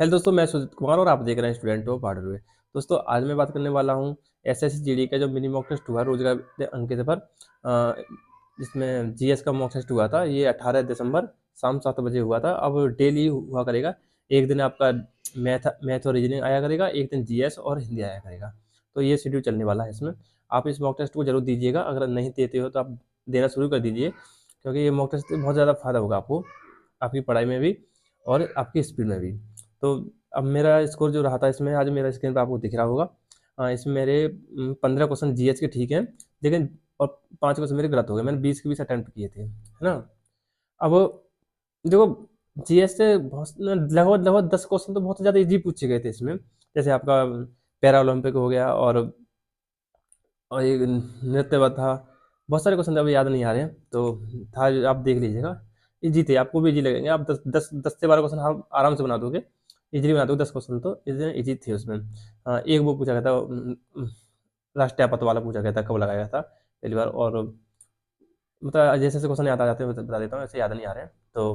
Hello दोस्तों, मैं सुजीत कुमार और आप देख रहे हैं स्टूडेंट ऑफ हार्डवेयर। दोस्तों, आज मैं बात करने वाला हूँ एसएससी जीडी का जो मिनी मॉक टेस्ट हुआ रोजगार के अंक के पर, जिसमें जीएस का मॉक टेस्ट हुआ था। ये 18 दिसंबर शाम 7 बजे हुआ था। अब डेली हुआ करेगा। एक दिन आपका मैथ और रीजनिंग आया करेगा, एक दिन जीएस और हिंदी आया करेगा। तो ये शेड्यूल चलने वाला है इसमें। आप इस मॉक टेस्ट को जरूर दीजिएगा। अगर नहीं देते हो तो आप देना शुरू कर दीजिए, क्योंकि ये मॉक टेस्ट से बहुत ज़्यादा फायदा होगा आपको, आपकी पढ़ाई में भी और आपकी स्पीड में भी। तो अब मेरा स्कोर जो रहा था इसमें, आज मेरा स्क्रीन पे आपको दिख रहा होगा। इसमें मेरे 15 क्वेश्चन जीएस के ठीक हैं, लेकिन और 5 क्वेश्चन मेरे गलत हो गए। मैंने 20 के 20 अटेम्प्ट किए थे, है ना। अब देखो, जीएस से बहुत लगभग लगभग 10 क्वेश्चन तो बहुत ज़्यादा इजी पूछे गए थे इसमें। जैसे आपका पैरा ओलंपिक हो गया, और एक नृत्य वह था। बहुत सारे क्वेश्चन अभी याद नहीं आ रहे हैं, तो था, आप देख लीजिएगा। इजी थे, आपको भी इजी लगेंगे। आप 10 से 12 क्वेश्चन आप आराम से बना दोगे, इजीली बना दोगे। 10 क्वेश्चन तो इजी थे उसमें। एक वो पूछा गया था, राष्ट्रीय आपत्ति वाला पूछा गया था, कब लगाया गया था पहली बार। और मतलब जैसे जैसे क्वेश्चन याद आ जाते हैं बता देता हूँ, ऐसे याद नहीं आ रहे हैं। तो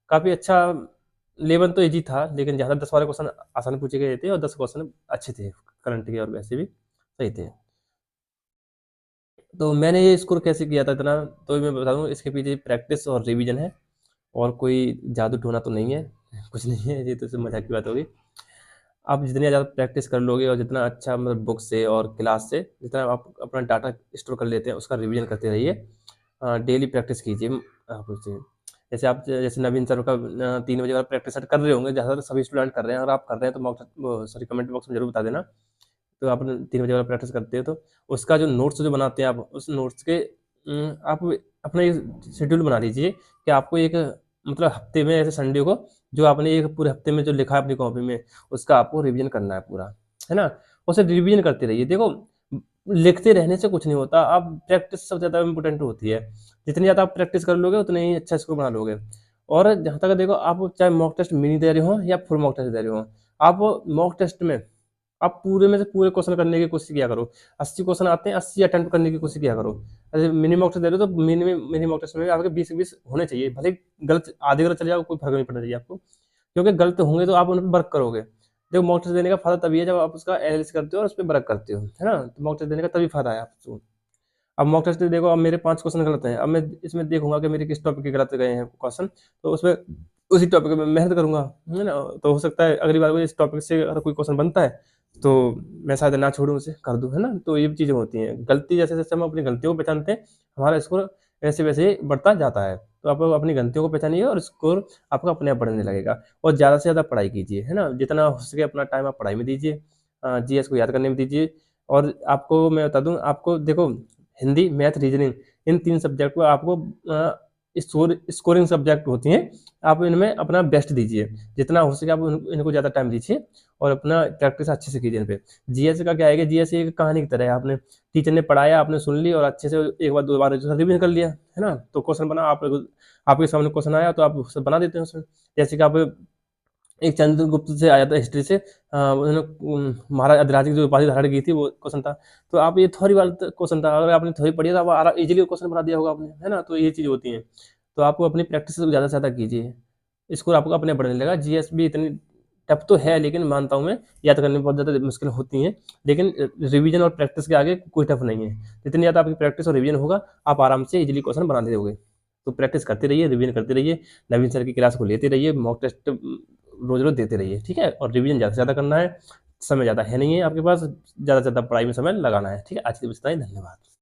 काफ़ी अच्छा लेवल तो इजी था, लेकिन ज़्यादा 10 12 क्वेश्चन आसान पूछे गए थे और 10 क्वेश्चन अच्छे थे करंट के, और वैसे भी सही थे। तो मैंने ये स्कोर कैसे किया था इतना, तो मैं बता दूँ, इसके पीछे प्रैक्टिस और रिवीजन है, और कोई जादू टोना तो नहीं है। कुछ नहीं है, ये तो सिर्फ मजाक की बात होगी। आप जितनी ज़्यादा प्रैक्टिस कर लोगे और जितना अच्छा मतलब बुक से और क्लास से जितना आप अपना डाटा स्टोर कर लेते हैं, उसका रिवीजन करते रहिए। डेली प्रैक्टिस कीजिए। आप उससे जैसे आप जैसे नवीन सर का 3 बजे वाला प्रैक्टिस सेट कर रहे होंगे, ज़्यादातर सभी स्टूडेंट कर रहे हैं। अगर आप कर रहे हैं तो मॉक सॉरी कमेंट बॉक्स में जरूर बता देना। तो आप 3 बजे वाला प्रैक्टिस करते हो तो उसका जो नोट्स जो बनाते हैं आप, उस नोट्स के आप अपना एक शेड्यूल बना लीजिए कि आपको एक मतलब हफ्ते में, ऐसे संडे को, जो आपने एक पूरे हफ्ते में जो लिखा है अपनी कॉपी में, उसका आपको रिवीजन करना है पूरा, है ना। उसे रिवीजन करते रहिए। देखो, लिखते रहने से कुछ नहीं होता। आप प्रैक्टिस सबसे ज़्यादा इम्पोर्टेंट होती है। जितनी ज़्यादा आप प्रैक्टिस कर लोगे उतने ही अच्छा स्कोर बना लोगे। और जहाँ तक देखो, आप चाहे मॉक टेस्ट मिनी दे रहे हो या फुल मॉक टेस्ट दे रहे हो, आप मॉक टेस्ट में आप पूरे में से पूरे क्वेश्चन करने की कोशिश किया करो। 80 क्वेश्चन आते हैं, 80 अटेम्प्ट करने की कोशिश किया करो। अरे मिनी मॉक टेस्ट दे रहे हो तो मिनी मॉक टेस्ट में आपके 20 होने चाहिए। भले गलत आधे गलत चले जाओ, कोई फर्क नहीं पड़ना चाहिए आपको, क्योंकि गलत होंगे तो आप उन पर वर्क करोगे। देखो, मॉक टेस्ट देने का फायदा तभी है जब आप उसका एनालिसिस करते हो और उस पर वर्क करते हो, है ना। तो मॉक टेस्ट देने का तभी फायदा है आपको। अब मॉक टेस्ट देखो, अब मेरे 5 क्वेश्चन गलत हैं। अब मैं इसमें देखूंगा कि मेरे किस टॉपिक के गलत गए हैं क्वेश्चन, तो उसमें उसी टॉपिक में मेहनत करूंगा, है ना। तो हो सकता है अगली बार को इस टॉपिक से अगर कोई क्वेश्चन बनता है तो मैं शायद ना छोड़ूं, उसे कर दूं, है ना। तो ये चीज़ें होती हैं। गलती जैसे जैसे हम अपनी गलतियों को पहचानते हैं, हमारा स्कोर वैसे वैसे बढ़ता जाता है। तो आप अपनी गलतियों को पहचानिए और स्कोर आपका अपने आप बढ़ने लगेगा। और ज़्यादा से ज़्यादा पढ़ाई कीजिए, है ना। जितना हो सके अपना टाइम आप पढ़ाई में दीजिए, जीएस को याद करने में दीजिए। और आपको मैं बता दूं, आपको देखो, हिंदी, मैथ, रीजनिंग, इन 3 सब्जेक्ट को आपको स्कोरिंग सब्जेक्ट होती हैं। आप इनमें अपना बेस्ट दीजिए। जितना हो सके आप इनको ज़्यादा टाइम दीजिए और अपना प्रैक्टिस अच्छे से कीजिए इन पे। जीएस का क्या है कि जीएस एक कहानी की तरह है। आपने टीचर ने पढ़ाया, आपने सुन ली और अच्छे से एक बार 2 बार रिवीजन कर लिया, है ना। तो क्वेश्चन बना, आप आपके सामने क्वेश्चन आया तो आप उसे बना देते हैं उसमें। जैसे कि आप एक चंद्रगुप्त से आया था हिस्ट्री से, उन्होंने महाराज अधिराज की जो उपाधि धारण की थी, वो क्वेश्चन था। तो आप ये थ्योरी वाला क्वेश्चन था, अगर आपने थ्योरी पढ़ी है तो आप इजीली क्वेश्चन बना दिया होगा आपने, है ना। तो ये चीज़ होती है। तो आपको अपनी प्रैक्टिस ज़्यादा से ज़्यादा कीजिए, स्कोर आपको अपने बढ़ने लगेगा। जीएस भी इतनी टफ तो है, लेकिन मानता हूँ मैं, याद करने में बहुत ज़्यादा मुश्किल होती हैं, लेकिन रिवीजन और प्रैक्टिस के आगे कोई टफ नहीं है। जितनी ज़्यादा आपकी प्रैक्टिस और रिवीजन होगा, आप आराम से इजीली क्वेश्चन बना दोगे। तो प्रैक्टिस करते रहिए, रिवीजन करते रहिए, नवीन सर की क्लास को लेते रहिए, मॉक टेस्ट रोज रोज देते रहिए, ठीक है। और रिवीजन ज़्यादा से ज़्यादा करना है। समय ज़्यादा है नहीं है आपके पास, ज़्यादा से ज़्यादा पढ़ाई में समय लगाना है, ठीक है। आज के लिए बस इतना ही, धन्यवाद।